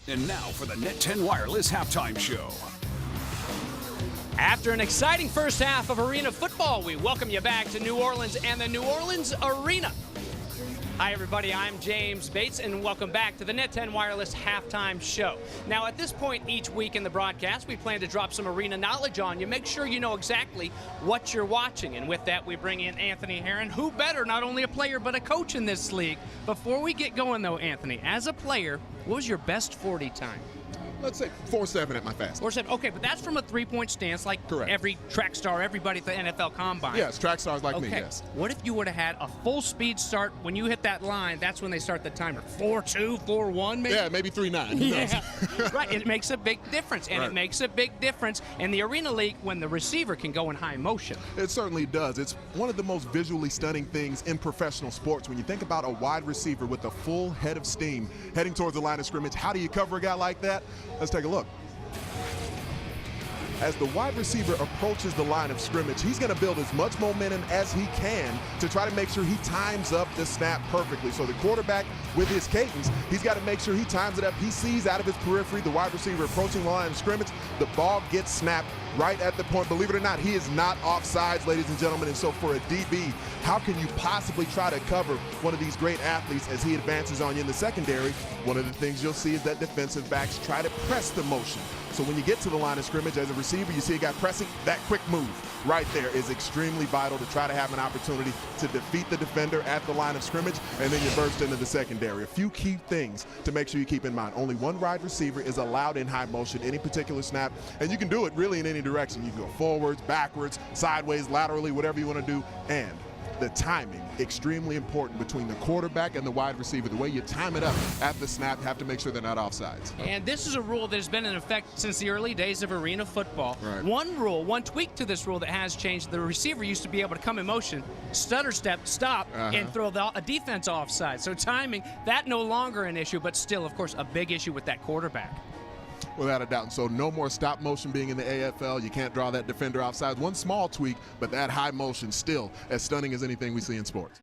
And now for the Net 10 Wireless Halftime Show. After an exciting first half of arena football, we welcome you back to New Orleans and the New Orleans Arena. Hi, everybody. I'm James Bates, and welcome back to the Net 10 Wireless Halftime Show. Now, at this point each week in the broadcast, we plan to drop some arena knowledge on you. Make sure you know exactly what you're watching. And with that, we bring in Anthony Herron, who better, not only a player, but a coach in this league. Before we get going, though, Anthony, as a player, what was your best 40 time? Let's say 4.7 at my fastest. 4.7. Okay, but that's from a three-point stance, like Correct. Every track star, everybody at the NFL Combine. Yes, track stars like me, Okay. yes. What if you would have had a full speed start when you hit that line? That's when they start the timer. 4.2, 4.1, maybe? Yeah, maybe 3.9. Yeah, right. It makes a big difference, and Right. it makes a big difference in the Arena League when the receiver can go in high motion. It certainly does. It's one of the most visually stunning things in professional sports. When you think about a wide receiver with a full head of steam heading towards the line of scrimmage, how do you cover a guy like that? Let's take a look. As the wide receiver approaches the line of scrimmage, he's going to build as much momentum as he can to try to make sure he times up the snap perfectly. So the quarterback, with his cadence, he's got to make sure he times it up. He sees out of his periphery the wide receiver approaching the line of scrimmage. The ball gets snapped right at the point. Believe it or not, he is not offsides, ladies and gentlemen. And so for a DB, how can you possibly try to cover one of these great athletes as he advances on you in the secondary? One of the things you'll see is that defensive backs try to press the motion. So when you get to the line of scrimmage as a receiver, you see a guy pressing, that quick move right there is extremely vital to try to have an opportunity to defeat the defender at the line of scrimmage, and then you burst into the secondary. A few key things to make sure you keep in mind. Only one wide receiver is allowed in high motion any particular snap, and you can do it really in any direction. You can go forwards, backwards, sideways, laterally, whatever you want to do, and the timing, extremely important between the quarterback and the wide receiver. The way you time it up at the snap, you have to make sure they're not offsides. And this is a rule that has been in effect since the early days of arena football. Right. One tweak to this rule that has changed, the receiver used to be able to come in motion, stutter step, stop, and throw a defense offside. So timing, that no longer an issue, but still, of course, a big issue with that quarterback. Without a doubt. And so no more stop motion being in the AFL. You can't draw that defender offside. One small tweak, but that high motion still as stunning as anything we see in sports.